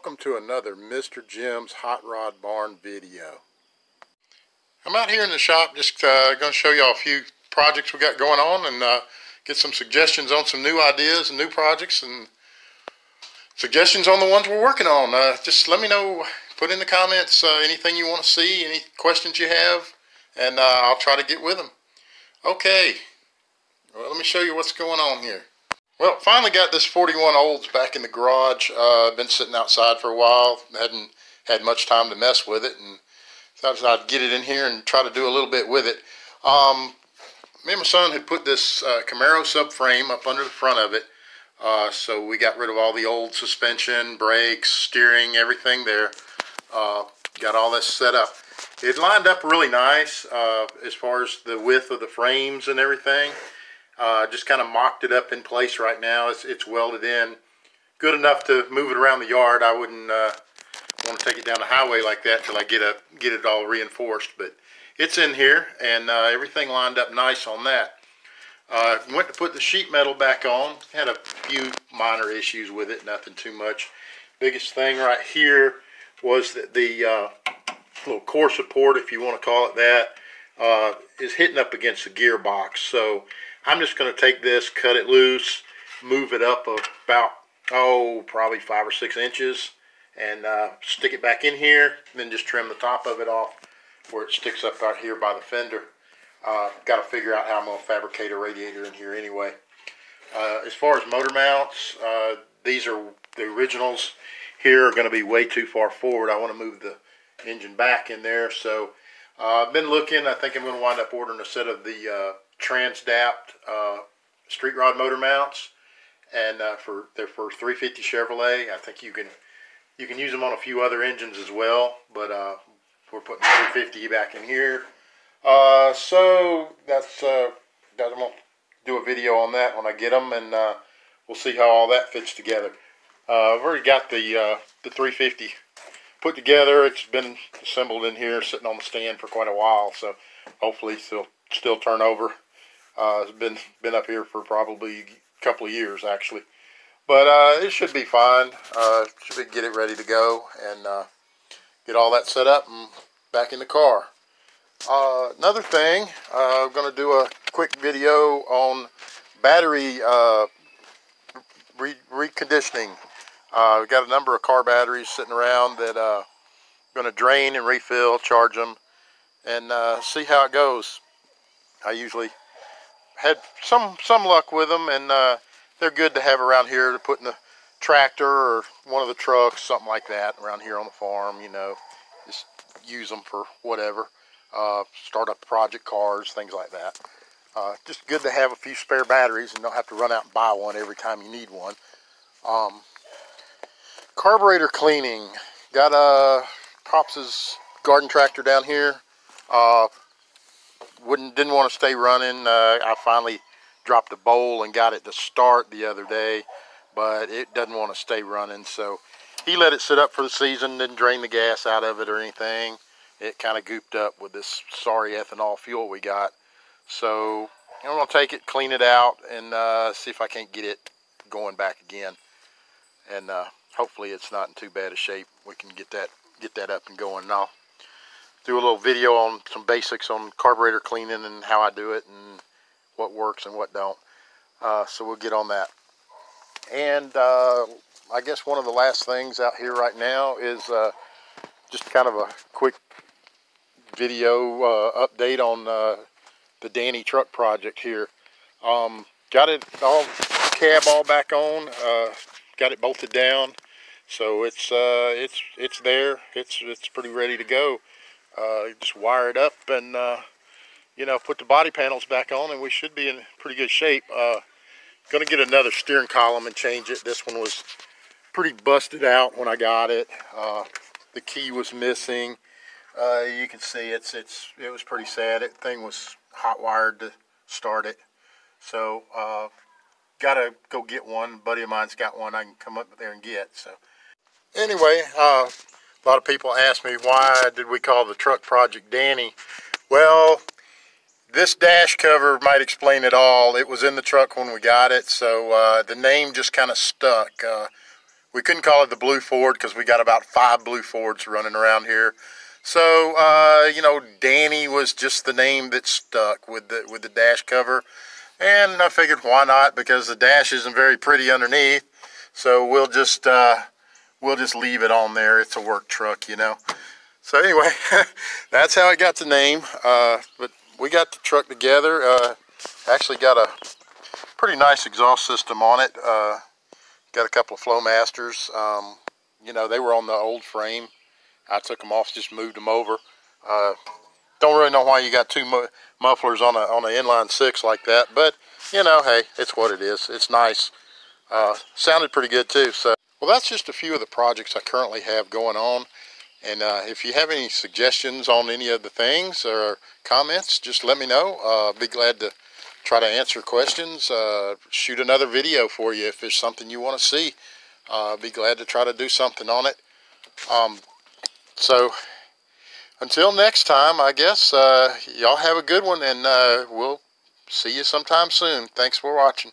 Welcome to another Mr. Jim's Hot Rod Barn video. I'm out here in the shop just going to show y'all a few projects we got going on and get some suggestions on some new ideas and new projects and suggestions on the ones we're working on. Just let me know, put in the comments anything you want to see, any questions you have, and I'll try to get with them. Okay, well, let me show you what's going on here. Well, finally got this 41 Olds back in the garage. Been sitting outside for a while. Hadn't had much time to mess with it, and thought I'd get it in here and try to do a little bit with it. Me and my son had put this Camaro subframe up under the front of it, so we got rid of all the old suspension, brakes, steering, everything there. Got all this set up. It lined up really nice as far as the width of the frames and everything. Just kind of mocked it up in place right now. It's welded in good enough to move it around the yard. I wouldn't want to take it down the highway like that till I get it all reinforced, but it's in here, and everything lined up nice on that. Went to put the sheet metal back on. Had a few minor issues with it, nothing too much. Biggest thing right here was that the little core support, if you want to call it that, is hitting up against the gearbox. So I'm just going to take this, cut it loose, move it up about, probably 5 or 6 inches, and stick it back in here, and then just trim the top of it off where it sticks up out here by the fender. Got to figure out how I'm going to fabricate a radiator in here anyway. As far as motor mounts, these are the originals. Here are going to be way too far forward. I want to move the engine back in there, so I've been looking. I think I'm going to wind up ordering a set of the Transdapt street rod motor mounts, and they're for 350 Chevrolet. I think you can use them on a few other engines as well, but we're putting 350 back in here. So that's I'm gonna do a video on that when I get them, and we'll see how all that fits together. I've already got the 350 put together. It's been assembled in here, sitting on the stand for quite a while, so hopefully it'll still turn over. It's been up here for probably a couple of years actually, but it should be fine. Should get it ready to go and get all that set up and back in the car. Another thing, I'm going to do a quick video on battery reconditioning. We've got a number of car batteries sitting around that going to drain and refill, charge them, and see how it goes. I usually had some luck with them, and they're good to have around here to put in the tractor or one of the trucks, something like that, around here on the farm. You know, just use them for whatever. Start up project cars, things like that. Just good to have a few spare batteries and don't have to run out and buy one every time you need one. Carburetor cleaning. Got Pops's garden tractor down here. Didn't want to stay running. I finally dropped a bowl and got it to start the other day, but it doesn't want to stay running, so he let it sit up for the season, didn't drain the gas out of it or anything. It kind of gooped up with this sorry ethanol fuel we got. So I'm going to take it, clean it out, and see if I can't get it going back again. And hopefully it's not in too bad a shape. We can get that up and going. And I'll do a little video on some basics on carburetor cleaning and how I do it and what works and what don't. So we'll get on that. And I guess one of the last things out here right now is just kind of a quick video update on the Danny truck project here. Got it all, cab all back on, got it bolted down, so it's there. It's pretty ready to go. Just wire it up and you know, put the body panels back on, and we should be in pretty good shape. Gonna get another steering column and change it. This one was pretty busted out when I got it. The key was missing. You can see it was pretty sad. That thing was hot wired to start it, so gotta go get one. A buddy of mine's got one I can come up there and get. So anyway, a lot of people ask me, why did we call the truck project Danny? Well, this dash cover might explain it all. It was in the truck when we got it, so the name just kind of stuck. we couldn't call it the Blue Ford because we got about 5 Blue Fords running around here. So, you know, Danny was just the name that stuck with the dash cover. And I figured why not, because the dash isn't very pretty underneath. So we'll just leave it on there. It's a work truck, you know. So anyway, that's how I got the name. But we got the truck together. Actually got a pretty nice exhaust system on it. Got a couple of Flowmasters. You know, they were on the old frame. I took them off, just moved them over. Don't really know why you got 2 mufflers on an inline 6 like that, but you know, hey, it's what it is. It's nice. Sounded pretty good too. So, well, that's just a few of the projects I currently have going on. And if you have any suggestions on any of the things or comments, just let me know. I'll be glad to try to answer questions. Shoot another video for you if there's something you want to see. I'll be glad to try to do something on it. So until next time, I guess, y'all have a good one, and we'll see you sometime soon. Thanks for watching.